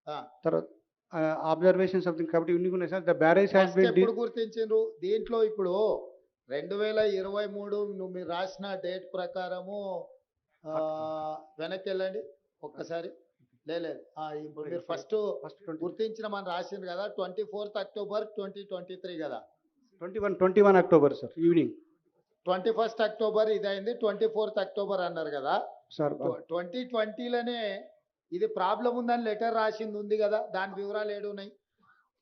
ఆ! తర్వాత observation something కాబట్టి ఇన్ని ఉన్నాయి sir. The barrage has first been ఎప్పుడు గుర్తించిండ్రు? దీంట్లో ఇప్పుడు 2023 మీరు రాసిన డేట్ ప్రకారము వెనక్కెళ్ళండి ఒక్కసారి. లేదు. ఇప్పుడు మీరు ఫస్ట్ ఫస్ట్ గుర్తించిన మనం రాసిండ్రు కదా! 24th అక్టోబర్ 2023 కదా! 21 October sir evening. 21st October ఇదయింది. 24th అక్టోబర్ అన్నారు కదా! సార్ 2020లోనే ఇది ప్రాబ్లమ్ ఉందని లెటర్ రాసింది ఉంది కదా! దాని వివరాలు ఏడున్నాయి?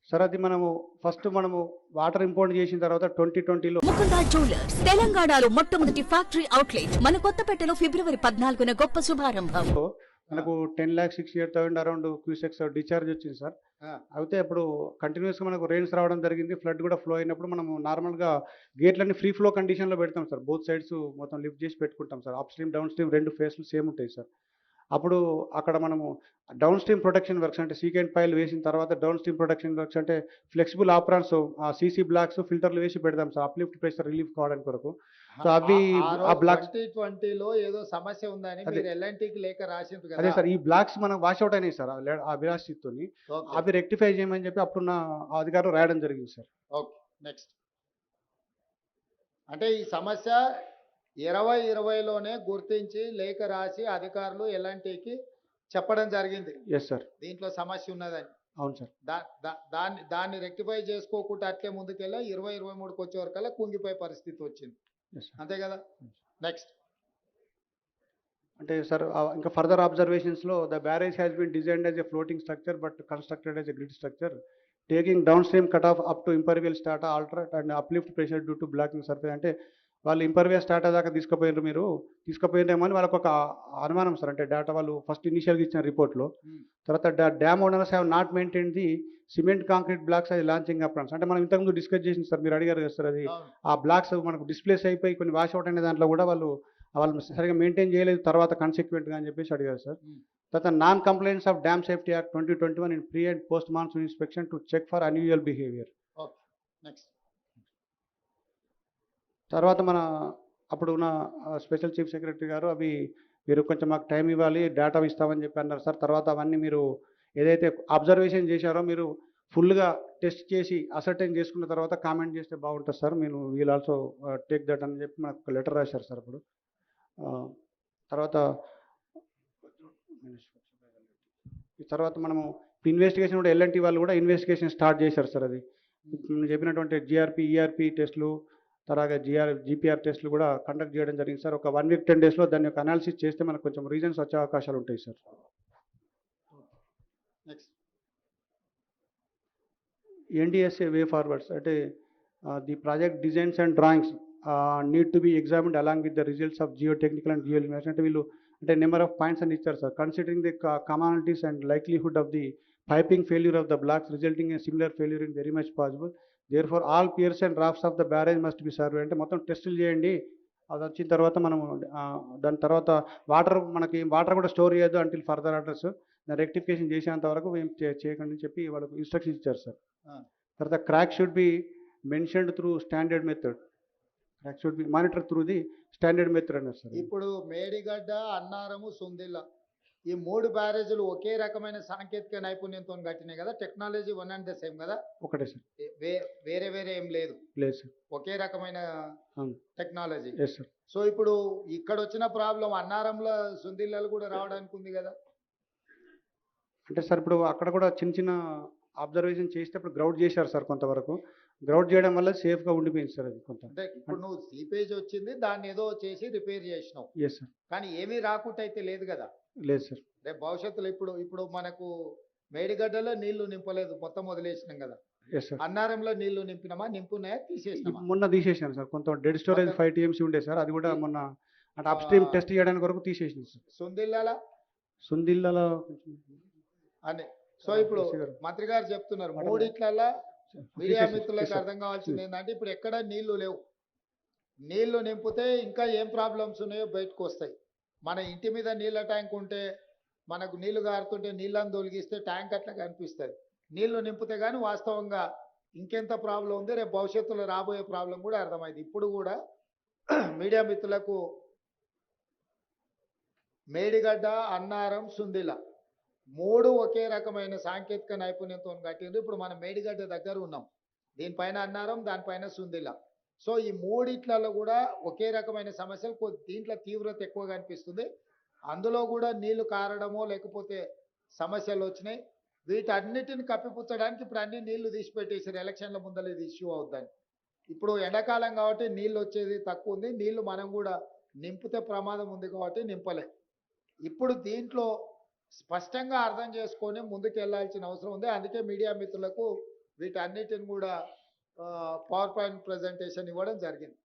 సార్ అది మనము వాటర్ ఇంపోర్ట్ చేసిన తర్వాత 2020లో ముకుందా జ్యువెలర్స్ తెలంగాణలో మొట్టమొదటి ఫ్యాక్టరీ అవుట్లెట్ మన కొత్తపేటలో ఫిబ్రవరి 14న గొప్ప శుభారంభం. మనకు 10,68,000 అరౌండ్ క్యూసెక్స్ డిశ్చార్జ్ వచ్చింది సార్. ఆ, అయితే అప్పుడు కంటిన్యూస్గా మనకు రెయిన్స్ రావడం జరిగింది, ఫ్లడ్ కూడా ఫ్లో అయినప్పుడు మనము నార్మల్గా గేట్లన్నీ ఫ్రీ ఫ్లో కండిషన్లో పెడతాం సార్. బోత్ సైడ్స్ మొత్తం లిఫ్ట్ చేసి పెట్టుకుంటాం sir. Up stream down stream రెండు ఫేస్లు సేమ్ ఉంటాయి సార్. అప్పుడు అక్కడ మనము డౌన్ స్ట్రీమ్ ప్రొటెక్షన్ వర్క్స్ అంటే సీకెండ్ పైల్ వేసిన తర్వాత డౌన్ స్ట్రీమ్ ప్రొటెక్షన్ వర్క్స్ అంటే ఫ్లెక్సిబుల్ ఆప్రాన్స్ ఆ సీసీ బ్లాక్స్ ఫిల్టర్లు వేసి పెడతాం సార్ అప్లిఫ్ట్ ప్రెషర్ రిలీఫ్ కావడానికి కొరకు. సో అవి ఆ బ్లాక్స్ 2020లో ఏదో సమస్య ఉందని అదే. మీరు ఎల్ఎన్టీకి లేఖ రాసిండ్రు అదే కదా! సార్ ఈ బ్లాక్స్ మనం వాష్అవుట్ అయినాయి సార్ ఆ విరాసితోని. ఓకే. అవి రెక్టిఫై చేయమని చెప్పి అప్పుడున్న అధికారులు రాయడం జరిగింది సార్. ఓకే. నెక్స్ట్. అంటే ఈ సమస్య 2020లోనే గుర్తించి లేఖ రాసి అధికారులు ఎల్ఎన్టీకి చెప్పడం జరిగింది. Yes sir. దీంట్లో సమస్య ఉన్నదని. అవును సార్. దాన్ని రెక్టిఫై చేసుకోకుండా అట్లే ముందుకెళ్ళి 2023కి వచ్చే వరకల్లా కుంగిపోయే పరిస్థితి వచ్చింది. Yes sir. అంతే కదా! నెక్స్ట్. అంటే సార్ ఇంకా ఫర్దర్ అబ్జర్వేషన్స్లో the barrage has been designed as a floating structure but constructed as a grid structure taking downstream cut off up to impervious strata alternate and uplift pressure due to blocking surface. అంటే వాళ్ళు ఇంపర్వియల్ స్టాటా దాకా తీసుకుపోయినారేమో అని వాళ్ళకు ఒక అనుమానం sir. అంటే data వాళ్ళు first ఇనిషియల్గా ఇచ్చిన రిపోర్ట్లో. తర్వాత dam owners have not maintain the cement concrete blocks అది లాంచింగ్ అప్రాన్స్. అంటే మనం ఇంతకుముందు డిస్కస్ చేసింది సార్, మీరు అడిగారు కదా సార్. అది అవును. ఆ బ్లాక్స్ మనకు డిస్ప్లేస్ అయిపోయి కొన్ని వాష్ అవుట్ అనే దాంట్లో కూడా వాళ్ళు సరిగా మెయింటైన్ చేయలేదు తర్వాత కన్సిక్వెంట్గా అని చెప్పేసి అడిగారు సార్. తర్వాత non complaints of dam safety act 2021 in pre and post monsoon inspection to check for unusual behaviour. Okay. Next. తర్వాత అప్పుడు ఉన్న స్పెషల్ చీఫ్ సెక్రటరీ గారు మీరు కొంచెం మాకు టైం ఇవ్వాలి, డేటా ఇస్తామని చెప్పి అన్నారు సార్. తర్వాత అవన్నీ మీరు ఏదైతే అబ్జర్వేషన్ చేశారో మీరు ఫుల్గా టెస్ట్ చేసి అసర్టైన్ చేసుకున్న తర్వాత కామెంట్ చేస్తే బాగుంటుంది సార్. మీరు వీల్ ఆల్సో టేక్ దట్ అని చెప్పి మనకు ఒక లెటర్ రాశారు సార్ అప్పుడు. తర్వాత మనము ఇన్వెస్టిగేషన్ కూడా ఎల్ఎన్టీ వాళ్ళు కూడా ఇన్వెస్టిగేషన్ స్టార్ట్ చేశారు సార్. అది నేను చెప్పినటువంటి జిఆర్పి ఈఆర్పి టెస్టులు తర్వాత జీపీఆర్ టెస్టులు కూడా కండక్ట్ చేయడం జరిగింది సార్. ఒక 1 వీక్ 10 డేస్లో దాని యొక్క అనాలిసిస్ చేస్తే మనకు కొంచెం రీజన్స్ వచ్చే అవకాశాలు ఉంటాయి sir. Next. NDSA way forwards అంటే the project designs and drawings need to be examined along with the results of geotechnical and geo investigation. అంటే వీళ్ళు అంటే నెంబర్ ఆఫ్ పాయింట్స్ అని ఇచ్చారు sir. Considering the commonalities and likelihood of the piping failure of the blocks resulting in similar failure in very much possible. Therefore all piers and drafts of the barrage must be survey. అంటే మొత్తం టెస్టులు చేయండి, అది వచ్చిన తర్వాత మనము దాని తర్వాత వాటర్ కూడా స్టోర్ చేయొద్దు అంటిల్ ఫర్దర్ ఆర్డర్స్. దాన్ని రెక్టిఫికేషన్ చేసేంత వరకు ఏం చేయకండి అని చెప్పి వాళ్ళకు ఇన్స్ట్రక్షన్స్ ఇచ్చారు సార్. తర్వాత crack should be mentioned through standard method. Crack should be monitor through the standard method అన్నారు సార్. ఇప్పుడు మేడిగడ్డ, అన్నారము, సుందిల్ల ఈ 3 బ్యారేజీలు ఒకే రకమైన సాంకేతిక నైపుణ్యంతో కట్టినాయి కదా. Technology one and the same కదా. ఒకటే సార్. వేరే వేరే ఏం లేదు. లేదు సార్. ఒకే రకమైన టెక్నాలజీ. Yes sir. సో ఇప్పుడు ఇక్కడ వచ్చిన ప్రాబ్లం అన్నారంలో సుందిల్లలు కూడా రావడానికి ఉంది కదా. అంటే సార్ ఇప్పుడు అక్కడ కూడా చిన్న చిన్న అబ్జర్వేషన్ చేస్తే అప్పుడు గ్రౌడ్ చేశారు సార్. కొంతవరకు గ్రౌడ్ చేయడం వల్ల సేఫ్గా ఉండిపోయింది సార్. అది కొంత అంటే ఇప్పుడు నువ్వు సీపేజ్ వచ్చింది, దాన్ని ఏదో చేసి రిపేర్ చేసినావు. Yes sir. కానీ ఏమీ రాకుండా అయితే లేదు కదా. లేదు సార్. రేపు భవిష్యత్తులో ఇప్పుడు మనకు మేడిగడ్డలో నీళ్లు నింపలేదు, మొత్తం వదిలేసినాం కదా. Yes sir. అన్నారంలో నీళ్లు నింపున్నాయా, తీసేసినామా? మొన్న తీసేసాను సార్. కొంత డెడ్ స్టోరేజ్ 5 TMC ఉండే సార్. అది కూడా మొన్న అంటే అప్ స్ట్రీమ్ టెస్ట్ చేయడానికి వరకు తీసేసినాం సార్. సుందిల్లలో అని. సో ఇప్పుడు మంత్రి గారు చెప్తున్నారు మూడిట్లలో మీడియా మిత్రులకు అర్థం కావాల్సింది ఏంటంటే ఇప్పుడు ఎక్కడ నీళ్లు లేవు. నీళ్లు నింపితే ఇంకా ఏం ప్రాబ్లమ్స్ ఉన్నాయో బయటకు వస్తాయి. మన ఇంటి మీద నీళ్ళ ట్యాంక్ ఉంటే మనకు నీళ్లు గారుతుంటే నీళ్ళని తొలగిస్తే ట్యాంక్ అట్లా కనిపిస్తుంది. నీళ్లు నింపితే కానీ వాస్తవంగా ఇంకెంత ప్రాబ్లం ఉంది, రేపు భవిష్యత్తులో రాబోయే ప్రాబ్లం కూడా అర్థమైంది. ఇప్పుడు కూడా మీడియా మిత్రులకు మేడిగడ్డ, అన్నారం, సుందిల మూడు ఒకే రకమైన సాంకేతిక నైపుణ్యంతో కట్టిండ్రు. ఇప్పుడు మనం మేడిగడ్డ దగ్గర ఉన్నాం, దీనిపైన అన్నారం, దానిపైన సుందిల్ల. సో ఈ మూడిట్లలో కూడా ఒకే రకమైన సమస్యలు, దీంట్లో తీవ్రత ఎక్కువగా అనిపిస్తుంది. అందులో కూడా నీళ్లు కారడమో లేకపోతే సమస్యలు వచ్చినాయి. వీటన్నిటిని కప్పిపుచ్చడానికి ఇప్పుడు అన్ని నీళ్లు తీసిపెట్టేసారు, ఎలక్షన్ల ముందర ఇది ఇష్యూ అవుద్దని. ఇప్పుడు ఎండాకాలం కాబట్టి నీళ్ళు వచ్చేది తక్కువ ఉంది, నీళ్లు మనం కూడా నింపితే ప్రమాదం ఉంది కాబట్టి నింపలే. ఇప్పుడు దీంట్లో స్పష్టంగా అర్థం చేసుకొని ముందుకు వెళ్ళాల్సిన అవసరం ఉంది. అందుకే మీడియా మిత్రులకు వీటన్నిటిని కూడా పవర్ పాయింట్ ప్రజెంటేషన్ ఇవ్వడం జరిగింది.